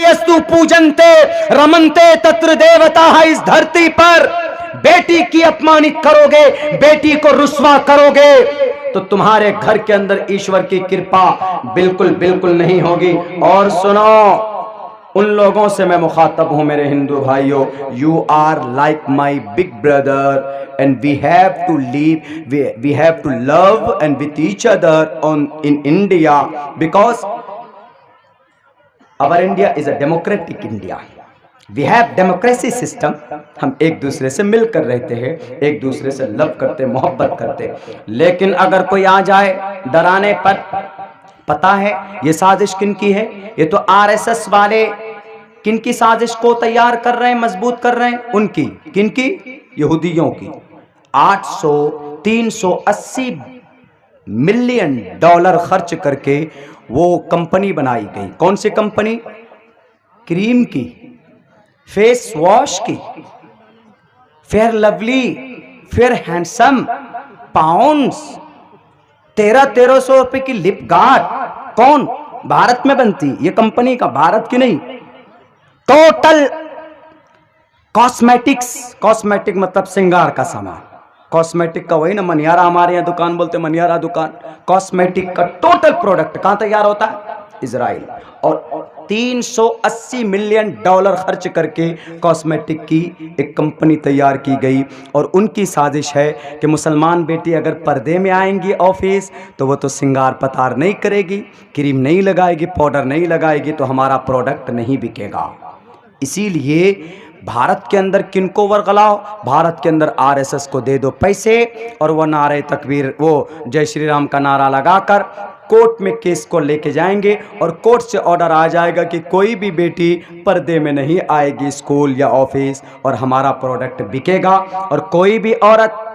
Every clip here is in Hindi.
यस्तु पूजनते रमनते तत्र देवता है। इस धरती पर बेटी की अपमानित करोगे, बेटी को रुस्वा करोगे, तो तुम्हारे घर के अंदर ईश्वर की कृपा बिल्कुल बिल्कुल नहीं होगी। और सुनो, उन लोगों से मैं मुखातब हूं मेरे हिंदू भाइयों, you are like my big brother and we have to leave, we have to love and with each other on in India, because our India is a democratic India, we have democracy system. हम एक दूसरे से मिलकर रहते हैं, एक दूसरे से लव करते, मोहब्बत करते। लेकिन अगर कोई आ जाए डराने पर, पता है ये साजिश किन की है? ये तो आरएसएस वाले किन की साजिश को तैयार कर रहे हैं, मजबूत कर रहे हैं? उनकी। किन की? यहूदियों की। 380 मिलियन डॉलर खर्च करके वो कंपनी बनाई गई। कौन सी कंपनी? क्रीम की, फेस वॉश की, fair lovely, fair handsome, pounds, 1300 रुपए की लिप गार्ड। कौन? भारत में बनती ये कंपनी का, भारत की नहीं। टोटल कॉस्मेटिक्स, कॉस्मेटिक मतलब श्रृंगार का सामान, कॉस्मेटिक का वही ना मनियारा, हमारे यहाँ दुकान बोलते मनियारा दुकान। कॉस्मेटिक का टोटल प्रोडक्ट कहां तैयार होता है? इजराइल। और 380 मिलियन डॉलर खर्च करके कॉस्मेटिक की एक कंपनी तैयार की गई। और उनकी साजिश है कि मुसलमान बेटी अगर पर्दे में आएंगी ऑफिस तो वो तो श्रृंगार पतार नहीं करेगी, क्रीम नहीं लगाएगी, पाउडर नहीं लगाएगी, तो हमारा प्रोडक्ट नहीं बिकेगा। इसीलिए भारत के अंदर किनको वर्गलाओ? भारत के अंदर आरएसएस को दे दो पैसे और वो नारे तकबीर, वो जय श्री राम का नारा लगाकर कोर्ट में केस को लेके जाएंगे और कोर्ट से ऑर्डर आ जाएगा कि कोई भी बेटी पर्दे में नहीं आएगी स्कूल या ऑफिस और हमारा प्रोडक्ट बिकेगा। और कोई भी औरत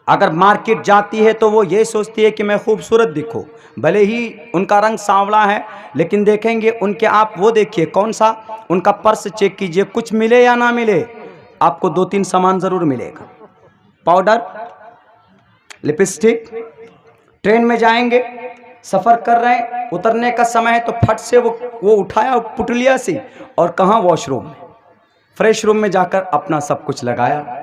अगर मार्केट जाती है तो वो ये सोचती है कि मैं खूबसूरत दिखूं, भले ही उनका रंग सांवला है, लेकिन देखेंगे उनके, आप वो देखिए कौन सा उनका पर्स चेक कीजिए, कुछ मिले या ना मिले, आपको 2-3 सामान जरूर मिलेगा। Powder, lipstick. ट्रेन में जाएंगे, सफर कर रहे हैं, उतरने का समय है तो फट से वो उठाया पुटलिया से और कहाँ? वॉशरूम में, फ्रेश रूम में जाकर अपना सब कुछ लगाया।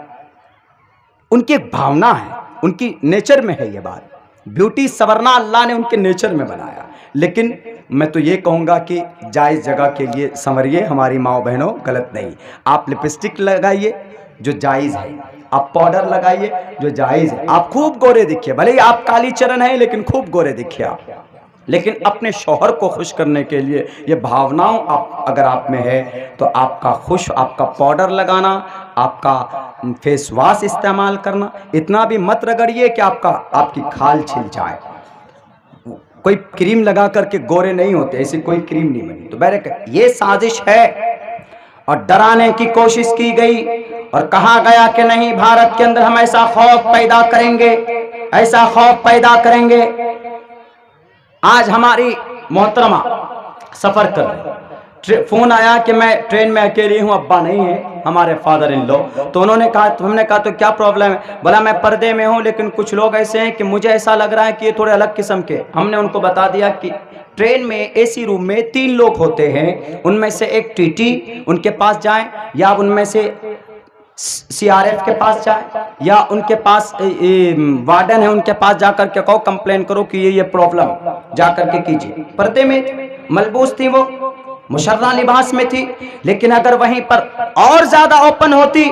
उनकी एक भावना है, उनकी नेचर में है ये बात। ब्यूटी सवरना अल्लाह ने उनके नेचर में बनाया। लेकिन मैं तो ये कहूँगा कि जायज़ जगह के लिए संवरिए हमारी माओ बहनों, गलत नहीं। आप लिपस्टिक लगाइए जो जायज़ है, आप पाउडर लगाइए जो जायज़ है, आप खूब गोरे दिखिए, भले ही आप काली चरण हैं लेकिन खूब गोरे दिखिए आप। लेकिन अपने शौहर को खुश करने के लिए ये भावनाओं अगर आप में है तो आपका आपका पाउडर लगाना, आपका फेस वॉश इस्तेमाल करना, इतना भी मत रगड़िए कि आपकी खाल छिल जाए। कोई क्रीम लगा करके गोरे नहीं होते, ऐसी कोई क्रीम नहीं बनी। तो बहरकत ये साजिश है और डराने की कोशिश की गई और कहा गया कि नहीं, भारत के अंदर हम ऐसा खौफ पैदा करेंगे, ऐसा खौफ पैदा करेंगे। आज हमारी मोहतरमा सफर कर रही, फोन आया कि मैं ट्रेन में अकेली हूँ, अब्बा नहीं है, हमारे फादर इन लॉ। तो उन्होंने कहा, तो हमने कहा तो क्या प्रॉब्लम है? बोला मैं पर्दे में हूँ लेकिन कुछ लोग ऐसे हैं कि मुझे ऐसा लग रहा है कि ये थोड़े अलग किस्म के। हमने उनको बता दिया कि ट्रेन में एसी रूम में 3 लोग होते हैं, उनमें से एक टीटी, उनके पास जाएं, या उनमें से सीआरएफ के पास जाए, या उनके पास वार्डन है उनके पास जाकर के कहो, कंप्लेन करो कि ये प्रॉब्लम, जाकर के कीजिए। पर्दे में मलबूस थी, वो मुशर्रा लिबास में थी, लेकिन अगर वहीं पर और ज्यादा ओपन होती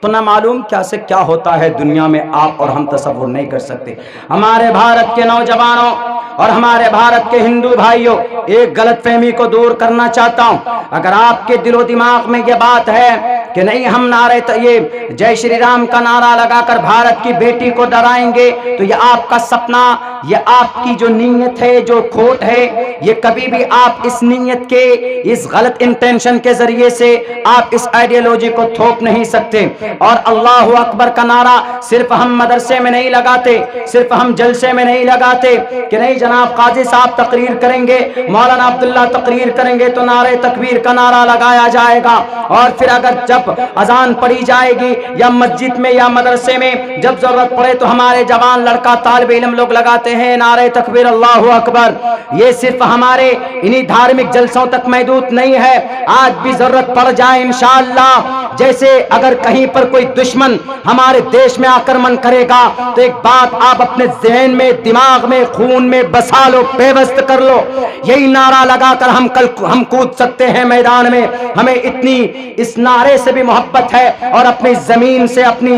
तो ना मालूम क्या से क्या होता है दुनिया में, आप और हम तसव्वुर नहीं कर सकते। हमारे भारत के नौजवानों और हमारे भारत के हिंदू भाइयों, एक गलतफहमी को दूर करना चाहता हूं। अगर आपके दिलो दिमाग में यह बात है कि नहीं हम नारे तो ये जय श्री राम का नारा लगाकर भारत की बेटी को डराएंगे, तो ये आपका सपना, ये आपकी जो नीयत है, जो खोट है, ये कभी भी आप इस नीयत के, इस गलत इंटेंशन के जरिए से आप इस आइडियोलॉजी को थोप नहीं सकते। और अल्लाह अकबर का नारा सिर्फ हम मदरसे में नहीं लगाते, सिर्फ हम जलसे में नहीं लगाते कि नहीं जनाब काजी साहब तकरीर करेंगे, मौलाना अब्दुल्ला तकरीर करेंगे तो नारे तकबीर का नारा लगाया जाएगा। और फिर अगर जब जब अजान पढ़ी जाएगी या मस्जिद में या मदरसे में, जब जरूरत पड़े तो हमारे जवान लड़का तालिब इल्म लोग लगाते हैं नारे तकबीर अल्लाहु अकबर। ये सिर्फ हमारे इन्हीं धार्मिक जलसों तक महदूद नहीं है, आज भी जरूरत पड़ जाए इंशाअल्लाह, जैसे अगर कहीं पर कोई दुश्मन हमारे देश में आक्रमण करेगा तो एक बात आप अपने ज़हन में, दिमाग में, खून में बसा लो, पेवस्त कर लो, यही नारा लगाकर हम कूद सकते हैं मैदान में। हमें इतनी इस नारे से भी मोहब्बत है और अपनी जमीन से, अपनी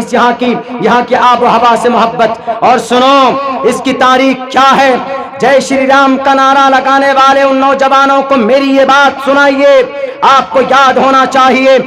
यहाँ की आब हवा से मोहब्बत। और सुनो इसकी तारीख क्या है, जय श्री राम का नारा लगाने वाले उन नौजवानों को मेरी ये बात सुनाइए, आपको याद होना चाहिए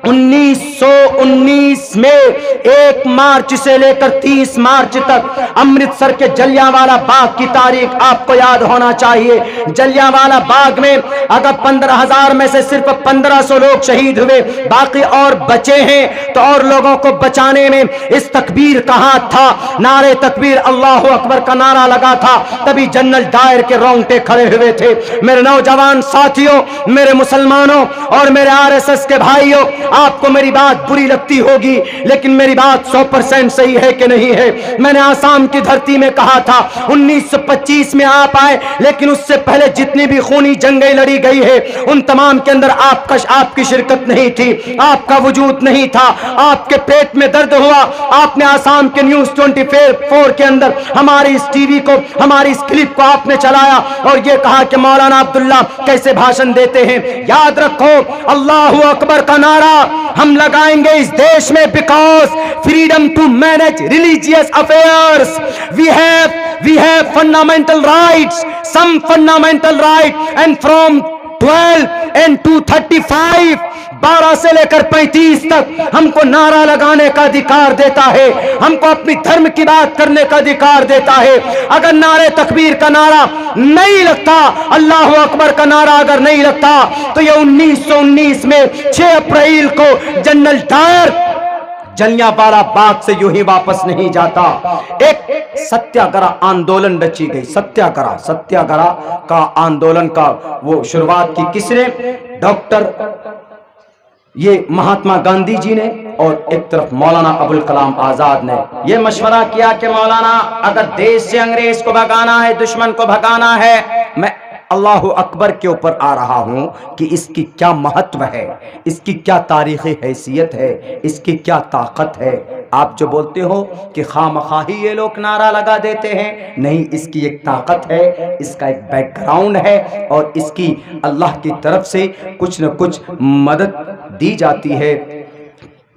1919 में 1 मार्च से लेकर 30 मार्च तक अमृतसर के जलियांवाला बाग की तारीख आपको याद होना चाहिए। जलियांवाला बाग में अगर 15,000 में से सिर्फ 1500 लोग शहीद हुए, बाकी और बचे हैं, तो और लोगों को बचाने में इस तकबीर का हाथ था, नारे तकबीर अल्लाहु अकबर का नारा लगा था, तभी जनरल डायर के रोंगटे खड़े हुए थे। मेरे नौजवान साथियों, मेरे मुसलमानों और मेरे आरएसएस के भाइयों, आपको मेरी बात बुरी लगती होगी, लेकिन मेरी बात 100% सही है कि नहीं है। मैंने आसाम की धरती में कहा था 1925 में आप आए, लेकिन उससे पहले जितनी भी खूनी जंगें लड़ी गई है उन तमाम के अंदर आपकी शिरकत नहीं थी, आपका वजूद नहीं था। आपके पेट में दर्द हुआ, आपने आसाम के न्यूज 24 के अंदर हमारी इस टीवी को, हमारी इस क्लिप को आपने चलाया और ये कहा कि मौलाना अब्दुल्ला कैसे भाषण देते हैं। याद रखो अल्लाहु अकबर का नारा हम लगाएंगे इस देश में, because freedom to manage religious affairs, we have fundamental rights, some fundamental right, and from 12 and 235 12 से लेकर 35 तक हमको नारा लगाने का अधिकार देता है, हमको अपनी धर्म की बात करने का अधिकार देता है। अगर नारे तकबीर का नारा नहीं लगता, अल्लाहु अकबर का नारा अगर नहीं लगता, तो ये 1919 में 6 अप्रैल को जनरल डायर जलियांवाला बाग से यूं ही वापस नहीं जाता। एक सत्याग्रह आंदोलन रची गई, सत्याग्रह का आंदोलन का वो शुरुआत की किसने? डॉक्टर ये महात्मा गांधी जी ने, और एक तरफ मौलाना अबुल कलाम आजाद ने ये मशवरा किया कि मौलाना अगर देश से अंग्रेज को भगाना है, दुश्मन को भगाना है, मैं अल्लाहु अकबर के ऊपर आ रहा हूं कि इसकी क्या महत्व है, इसकी क्या तारीखी हैसियत है, इसकी क्या ताकत है। आप जो बोलते हो कि खामखाही ये लोग नारा लगा देते हैं, नहीं, इसकी एक ताकत है, इसका एक बैकग्राउंड है और इसकी अल्लाह की तरफ से कुछ न कुछ मदद दी जाती है।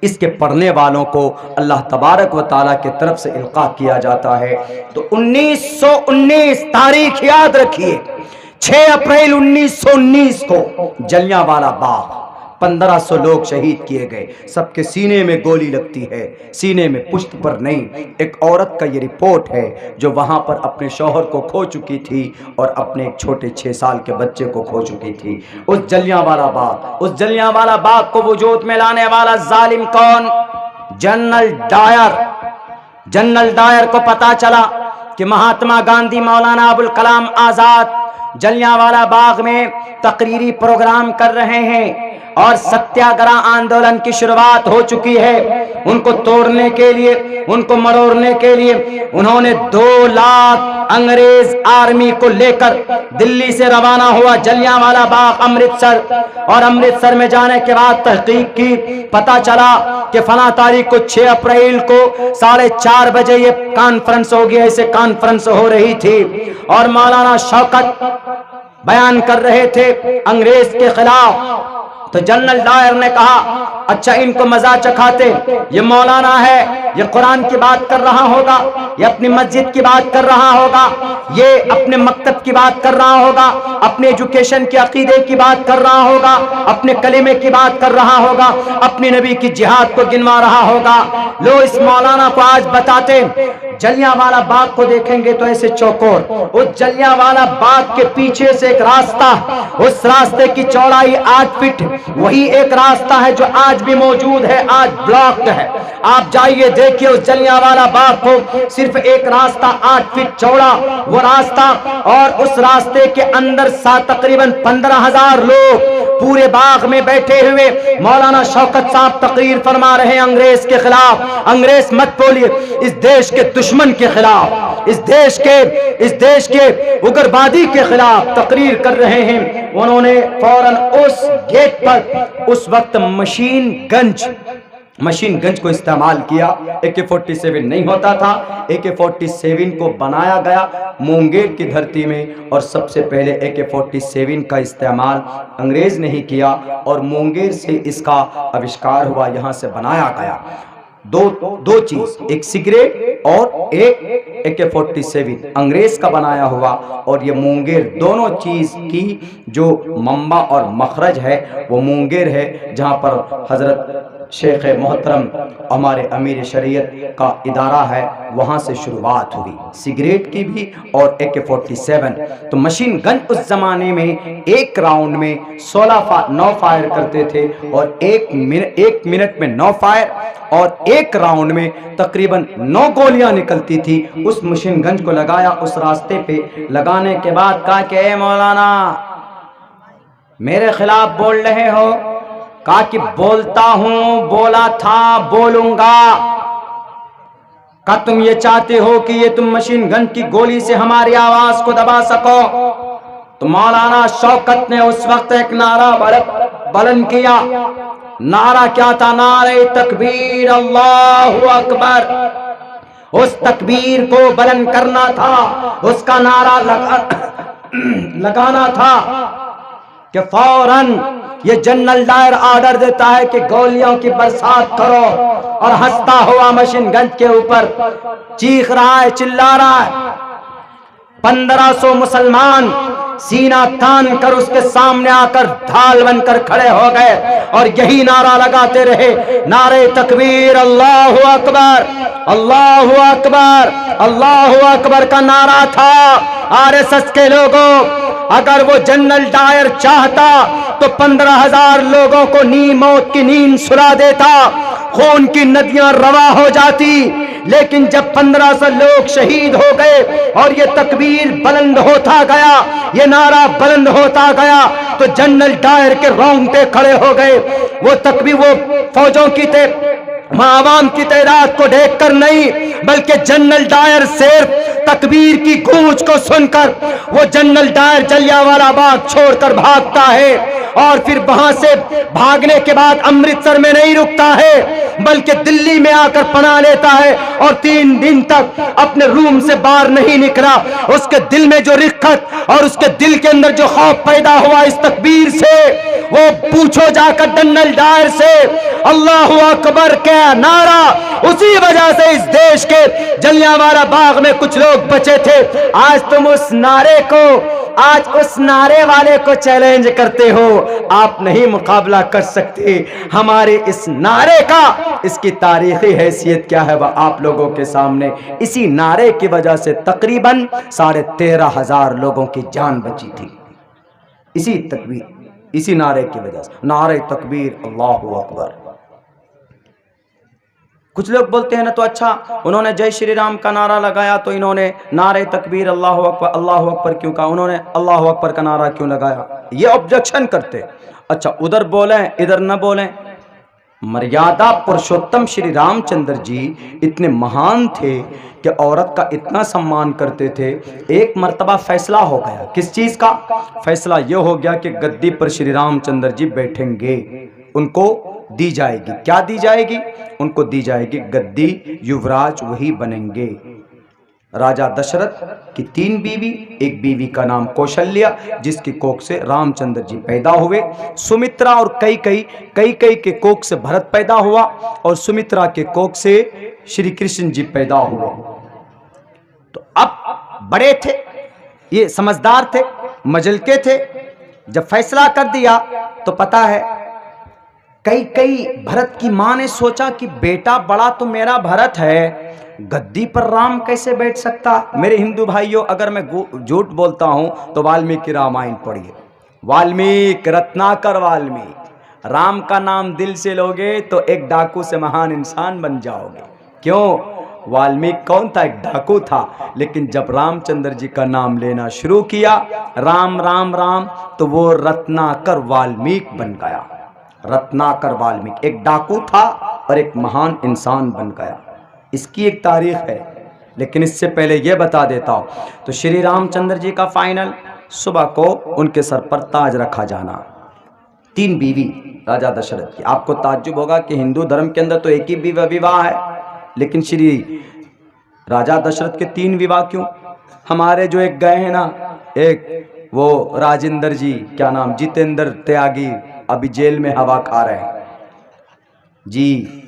इसके पढ़ने वालों को अल्लाह तबारक व ताला के तरफ से इल्का किया जाता है। तो 1919 तारीख याद रखिए, 6 अप्रैल 1919 को जलियांवाला बाग 1500 लोग शहीद किए गए। सबके सीने में गोली लगती है, सीने में, पुश्त पर नहीं। एक औरत का ये रिपोर्ट है जो वहां पर अपने शौहर को खो चुकी थी और अपने एक छोटे 6 साल के बच्चे को खो चुकी थी। उस जलियांवाला बाग को वजूद में लाने वाला जालिम कौन? जनरल डायर को पता चला कि महात्मा गांधी, मौलाना अबुल कलाम आजाद जलियांवाला बाग में तकरीरी प्रोग्राम कर रहे हैं और सत्याग्रह आंदोलन की शुरुआत हो चुकी है। उनको तोड़ने के लिए, उनको मरोड़ने के लिए उन्होंने 2 लाख अंग्रेज आर्मी को लेकर दिल्ली से रवाना हुआ जलियांवाला बाग अमृतसर, और अमृतसर में जाने के बाद तहकीक की, पता चला कि फला तारीख को 6 अप्रैल को 4:30 बजे ये कॉन्फ्रेंस होगी, ऐसे कॉन्फ्रेंस हो रही थी और मौलाना शौकत बयान कर रहे थे अंग्रेज के खिलाफ। तो जनरल डायर ने कहा अच्छा इनको मजा चखाते, ये मौलाना है, ये कुरान की बात कर रहा होगा, ये अपनी मस्जिद की बात कर रहा होगा, ये अपने मकतब की बात कर रहा होगा, अपने एजुकेशन के अकीदे की बात कर रहा होगा, अपने कलिमे की बात कर रहा होगा, अपनी नबी की जिहाद को गिनवा रहा होगा। लो इस मौलाना को आज बताते जलियांवाला बाग को देखेंगे तो ऐसे चौकोर, उस जलियांवाला बाग के पीछे से एक रास्ता, उस रास्ते की चौड़ाई 8 फीट, वही एक रास्ता है जो आज भी मौजूद है, आज ब्लॉक्ड है। आप जाइए देखिए उस जलियांवाला बाग को, सिर्फ एक रास्ता 8 फीट चौड़ा वो रास्ता, और उस रास्ते के अंदर तकरीबन 15,000 लोग पूरे बाग में बैठे हुए। मौलाना शौकत साहब तकरीर फरमा रहे हैं अंग्रेज के खिलाफ। अंग्रेज मत बोलिए, इस देश के दुश्मन के खिलाफ, इस देश के उग्रवादी के खिलाफ तकरीर कर रहे हैं। उन्होंने फौरन उस गेट पर उस वक्त मशीन गंज को इस्तेमाल किया। AK-47 नहीं होता था। AK-47 को बनाया गया मुंगेर की धरती में, और सबसे पहले AK-47 का इस्तेमाल अंग्रेज ने ही किया और मुंगेर से इसका आविष्कार हुआ, यहाँ से बनाया गया। दो चीज, एक सिगरेट और एक AK-47 अंग्रेज का बनाया हुआ, और ये मुंगेर, दोनों चीज की जो मंबा और मखरज है वो मुंगेर है, जहां पर हजरत शेख मोहतरम हमारे अमीर शरीयत का इदारा है, वहां से शुरुआत हुई सिगरेट की भी और AK-47। तो मशीन गन उस जमाने में एक राउंड में 9 फायर करते थे, और एक मिनट में 9 फायर, और एक राउंड में तकरीबन 9 गोलियां निकलती थी। उस मशीन गन को लगाया उस रास्ते पे, लगाने के बाद कहा कि ए मौलाना मेरे खिलाफ बोल रहे हो? कहा कि बोलता हूं, बोला था, बोलूंगा। कहा तुम ये चाहते हो कि ये तुम मशीन गन की गोली से हमारी आवाज को दबा सको? तो मौलाना शौकत ने उस वक्त एक नारा बुलंद किया। नारा क्या था? नारे तकबीर, अल्लाहु अकबर। उस तकबीर को बुलंद करना था, उसका नारा लगाना था कि फौरन ये जनरल डायर ऑर्डर देता है कि गोलियों की बरसात करो, और हंसता हुआ मशीन गन के ऊपर चीख रहा है, चिल्ला रहा है। 1500 मुसलमान सीना तान कर उसके सामने आकर ढाल बनकर खड़े हो गए, और यही नारा लगाते रहे, नारे तकबीर, अल्लाहु अकबर, अल्लाहु अकबर, अल्लाहु अकबर का नारा था। RSS के लोगों, अगर वो जनरल डायर चाहता तो 15,000 लोगों को मौत की नींद सुला देता, खून की नदियां रवा हो जाती। लेकिन जब 1500 लोग शहीद हो गए और ये तकबीर बुलंद होता गया, ये नारा बुलंद होता गया, तो जनरल डायर के रोंगटे खड़े हो गए। वो तकबीर वो फौजों की आवाम की तादाद को देखकर नहीं, बल्कि जनरल डायर सिर्फ तकबीर की गूंज को सुनकर वो जनरल डायर जलियांवाला बाग छोड़कर भागता है, और फिर वहां से भागने के बाद अमृतसर में नहीं रुकता है, बल्कि दिल्ली में आकर पनाह लेता है, और 3 दिन तक अपने रूम से बाहर नहीं निकला। उसके दिल में जो रिक्कत और उसके दिल के अंदर जो खौफ पैदा हुआ इस तकबीर से, वो पूछो जाकर जनरल डायर से। अल्लाहु अकबर का नारा, उसी वजह से इस देश के जलियांवाला बाग में कुछ लोग बचे थे। आज तुम उस नारे वाले को चैलेंज करते हो, आप नहीं मुकाबला कर सकते। हमारे इस नारे का, इसकी तारीखी हैसियत क्या है वह आप लोगों के सामने। इसी नारे की वजह से तकरीबन 13,500 लोगों की जान बची थी, इसी नारे की वजह से। नारे तकबीर, अल्लाहु अकबर। कुछ लोग बोलते हैं ना, तो अच्छा उन्होंने जय श्री राम का नारा लगाया तो इन्होंने नारे तकबीर अल्लाहु अकबर क्यों कहा, उन्होंने अल्लाहु अकबर का नारा क्यों लगाया, ये ऑब्जेक्शन करते। अच्छा उधर बोलें इधर न बोलें। मर्यादा पुरुषोत्तम श्री रामचंद्र जी इतने महान थे कि औरत का इतना सम्मान करते थे। एक मर्तबा फैसला हो गया, किस चीज का फैसला? यह हो गया कि गद्दी पर श्री रामचंद्र जी बैठेंगे, उनको दी जाएगी, क्या दी जाएगी? उनको दी जाएगी गद्दी, युवराज वही बनेंगे। राजा दशरथ की 3 बीवी, एक बीवी का नाम कौशल्या, जिसकी कोख से रामचंद्र जी पैदा हुए। सुमित्रा और कई के कोख से भरत पैदा हुआ, और सुमित्रा के कोख से श्री कृष्ण जी पैदा हुए। तो अब बड़े थे, ये समझदार थे, मजलके थे। जब फैसला कर दिया तो पता है कई भरत की मां ने सोचा कि बेटा बड़ा तो मेरा भरत है, गद्दी पर राम कैसे बैठ सकता? मेरे हिंदू भाइयों, अगर मैं झूठ बोलता हूं तो वाल्मीकि रामायण पढ़िए। वाल्मीकि, रत्नाकर वाल्मीकि। राम का नाम दिल से लोगे तो एक डाकू से महान इंसान बन जाओगे। क्यों? वाल्मीकि कौन था? एक डाकू था, लेकिन जब रामचंद्र जी का नाम लेना शुरू किया, राम राम राम, तो वो रत्नाकर वाल्मीकि बन गया। रत्नाकर वाल्मीकि एक डाकू था और एक महान इंसान बन गया। इसकी एक तारीख है, लेकिन इससे पहले यह बता देता हूं, तो श्री रामचंद्र जी का फाइनल सुबह को उनके सर पर ताज रखा जाना। 3 बीवी राजा दशरथ की। आपको ताज्जुब होगा कि हिंदू धर्म के अंदर तो एक ही विवाह है, लेकिन श्री राजा दशरथ के 3 विवाह क्यों? हमारे जो एक गए हैं ना, एक वो राजेंद्र जी, क्या नाम, जितेंद्र त्यागी, अभी जेल में हवा खा रहे हैं जी।